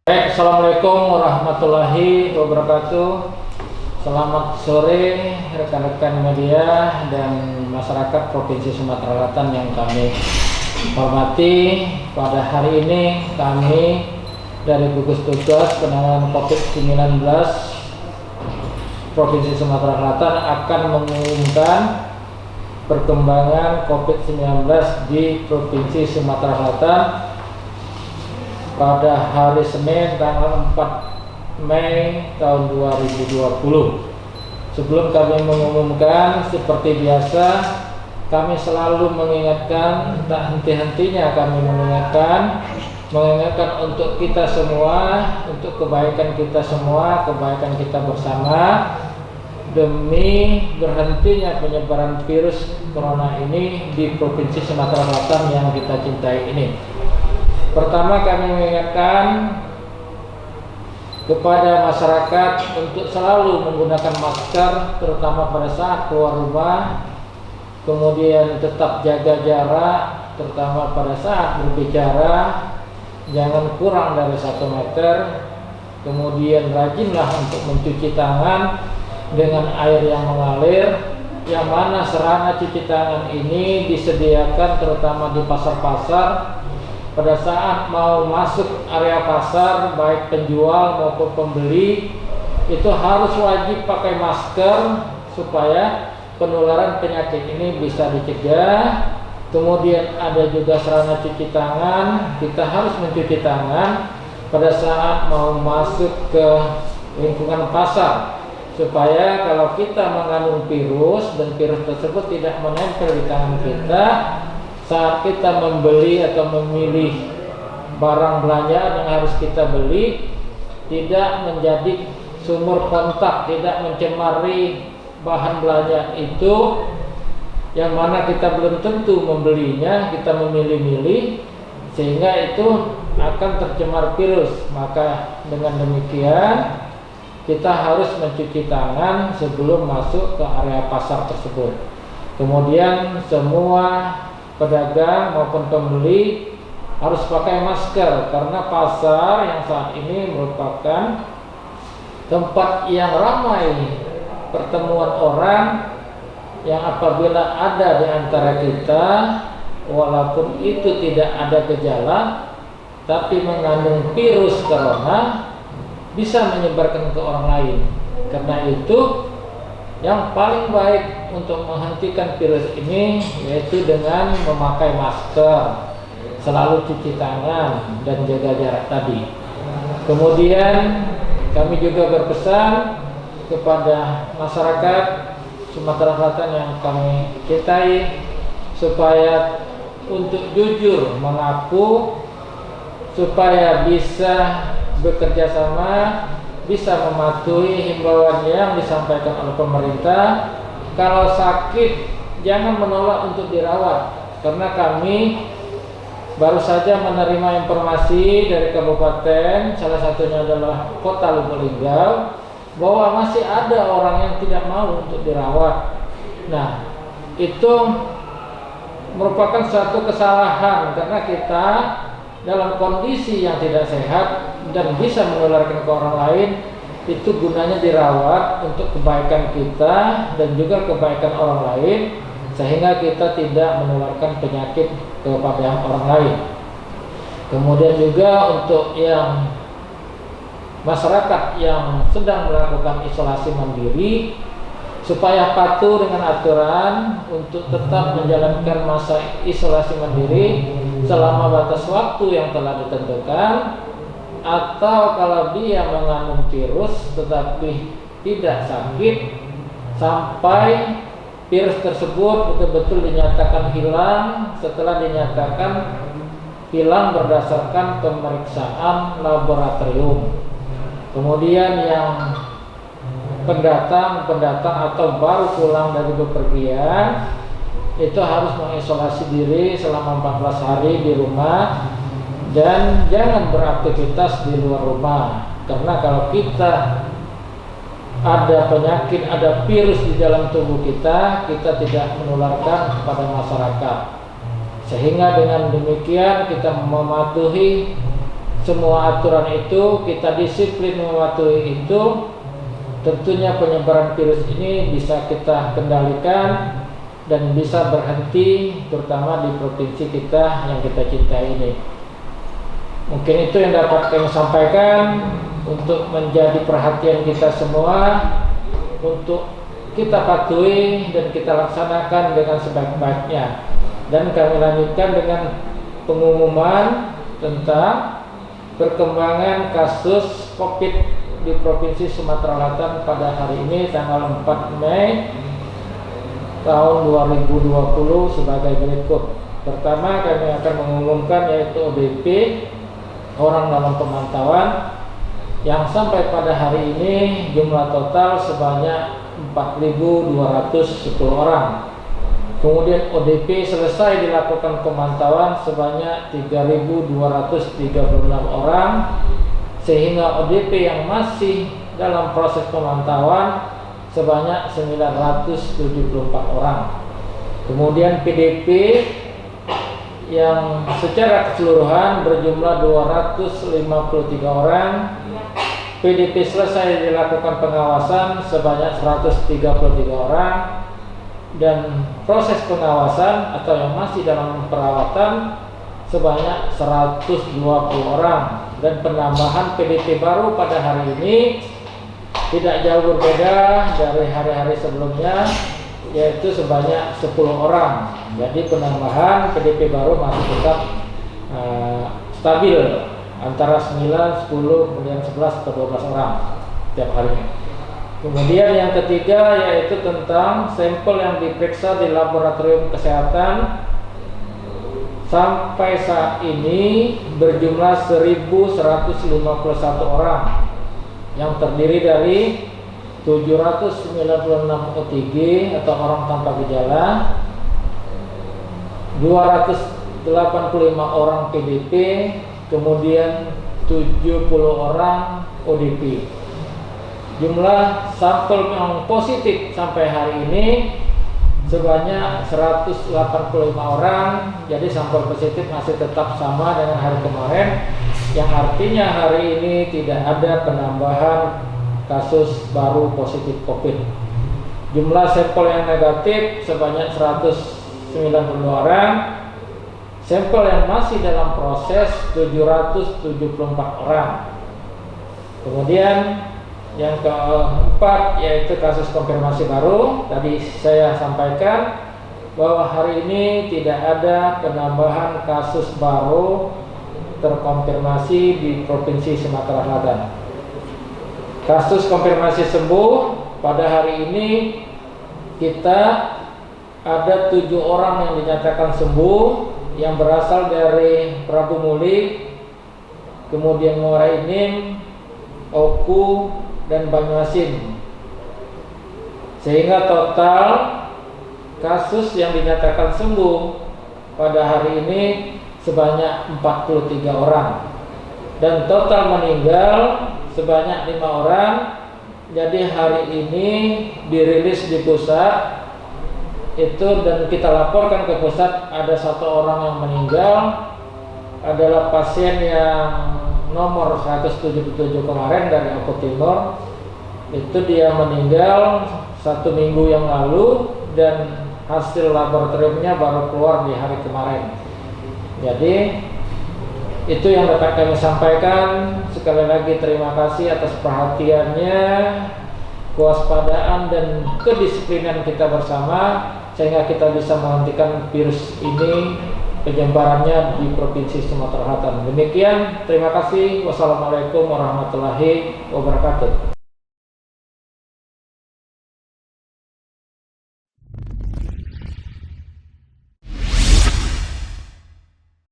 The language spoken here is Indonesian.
Assalamualaikum warahmatullahi wabarakatuh. Selamat sore rekan-rekan media dan masyarakat Provinsi Sumatera Selatan yang kami hormati. Pada hari ini kami dari gugus tugas penanganan COVID-19 Provinsi Sumatera Selatan akan mengumumkan perkembangan COVID-19 di Provinsi Sumatera Selatan pada hari Senin tanggal 4 Mei tahun 2020. Sebelum kami mengumumkan, seperti biasa kami selalu mengingatkan, tak henti-hentinya kami mengingatkan untuk kita semua, untuk kebaikan kita semua, kebaikan kita bersama, demi berhentinya penyebaran virus corona ini di Provinsi Sumatera Selatan yang kita cintai ini. Pertama, kami mengingatkan kepada masyarakat untuk selalu menggunakan masker, terutama pada saat keluar rumah. Kemudian tetap jaga jarak, terutama pada saat berbicara, jangan kurang dari 1 meter. Kemudian rajinlah untuk mencuci tangan dengan air yang mengalir, yang mana sarana cuci tangan ini disediakan terutama di pasar-pasar. Pada saat mau masuk area pasar, baik penjual maupun pembeli, itu harus wajib pakai masker supaya penularan penyakit ini bisa dicegah. Kemudian ada juga sarana cuci tangan, kita harus mencuci tangan pada saat mau masuk ke lingkungan pasar, supaya kalau kita mengandung virus dan virus tersebut tidak menempel di tangan kita saat kita membeli atau memilih barang belanjaan yang harus kita beli, tidak menjadi sumber kontak, tidak mencemari bahan belanjaan itu, yang mana kita belum tentu membelinya, kita memilih-milih, sehingga itu akan tercemar virus. Maka dengan demikian kita harus mencuci tangan sebelum masuk ke area pasar tersebut. Kemudian semua pedagang maupun pembeli harus pakai masker, karena pasar yang saat ini merupakan tempat yang ramai pertemuan orang, yang apabila ada di antara kita walaupun itu tidak ada gejala tapi mengandung virus corona, bisa menyebarkan ke orang lain. Karena itu yang paling baik untuk menghentikan virus ini yaitu dengan memakai masker, selalu cuci tangan dan jaga jarak tadi. Kemudian kami juga berpesan kepada masyarakat Sumatera Selatan yang kami cintai supaya untuk jujur mengaku, supaya bisa bekerja sama, bisa mematuhi himbauan yang disampaikan oleh pemerintah. Kalau sakit jangan menolak untuk dirawat, karena kami baru saja menerima informasi dari kabupaten, salah satunya adalah Kota Lubuk Linggau, bahwa masih ada orang yang tidak mau untuk dirawat. Nah, itu merupakan suatu kesalahan, karena kita dalam kondisi yang tidak sehat dan bisa menularkan ke orang lain, itu gunanya dirawat untuk kebaikan kita dan juga kebaikan orang lain, sehingga kita tidak menularkan penyakit kepada orang lain. Kemudian juga untuk yang masyarakat yang sedang melakukan isolasi mandiri, supaya patuh dengan aturan untuk tetap menjalankan masa isolasi mandiri selama batas waktu yang telah ditentukan, atau kalau dia mengandung virus tetapi tidak sakit, sampai virus tersebut betul-betul dinyatakan hilang setelah dinyatakan hilang berdasarkan pemeriksaan laboratorium. Kemudian yang pendatang atau baru pulang dari bepergian itu harus mengisolasi diri selama 14 hari di rumah dan jangan beraktivitas di luar rumah, karena kalau kita ada penyakit, ada virus di dalam tubuh kita, kita tidak menularkan kepada masyarakat. Sehingga dengan demikian kita mematuhi semua aturan itu, kita disiplin mematuhi itu, tentunya penyebaran virus ini bisa kita kendalikan dan bisa berhenti, terutama di provinsi kita yang kita cintai ini. Mungkin itu yang dapat kami sampaikan untuk menjadi perhatian kita semua, untuk kita patuhi dan kita laksanakan dengan sebaik-baiknya. Dan kami lanjutkan dengan pengumuman tentang perkembangan kasus COVID di Provinsi Sumatera Selatan pada hari ini tanggal 4 Mei tahun 2020 sebagai berikut. Pertama, kami akan mengumumkan yaitu ODP, orang dalam pemantauan, yang sampai pada hari ini jumlah total sebanyak 4.210 orang. Kemudian ODP selesai dilakukan pemantauan sebanyak 3.236 orang, sehingga ODP yang masih dalam proses pemantauan sebanyak 974 orang. Kemudian PDP yang secara keseluruhan berjumlah 253 orang. PDP selesai dilakukan pengawasan sebanyak 133 orang, dan proses pengawasan atau yang masih dalam perawatan sebanyak 120 orang. Dan penambahan PDP baru pada hari ini tidak jauh berbeda dari hari-hari sebelumnya, yaitu sebanyak 10 orang. Jadi penambahan PDP baru masih tetap stabil antara 9, 10, kemudian 11 atau 12 orang setiap harinya. Kemudian yang ketiga yaitu tentang sampel yang diperiksa di laboratorium kesehatan sampai saat ini berjumlah 1.151 orang, yang terdiri dari 796 OTG atau orang tanpa gejala, 285 orang PDP, kemudian 70 orang ODP. Jumlah sampel yang positif sampai hari ini sebanyak 185 orang. Jadi sampel positif masih tetap sama dengan hari kemarin, yang artinya hari ini tidak ada penambahan kasus baru positif COVID. Jumlah sampel yang negatif sebanyak 190 orang. Sampel yang masih dalam proses 774 orang. Kemudian yang keempat yaitu kasus konfirmasi baru. Tadi saya sampaikan bahwa hari ini tidak ada penambahan kasus baru terkonfirmasi di Provinsi Sumatera Selatan. Kasus konfirmasi sembuh pada hari ini kita ada 7 orang yang dinyatakan sembuh, yang berasal dari Prabu Muli, kemudian Muara Enim, Oku, dan Banyuasin. Sehingga total kasus yang dinyatakan sembuh pada hari ini sebanyak 43 orang, dan total meninggal sebanyak 5 orang. Jadi hari ini dirilis di pusat itu, dan kita laporkan ke pusat ada 1 orang yang meninggal, adalah pasien yang nomor 177 kemarin dari Oku Timur. Itu dia meninggal 1 minggu yang lalu, dan hasil laboratoriumnya baru keluar di hari kemarin. Jadi itu yang dapat kami sampaikan. Sekali lagi terima kasih atas perhatiannya, kewaspadaan dan kedisiplinan kita bersama, sehingga kita bisa menghentikan virus ini penyebarannya di Provinsi Sumatera Selatan. Demikian, terima kasih. Wassalamualaikum warahmatullahi wabarakatuh.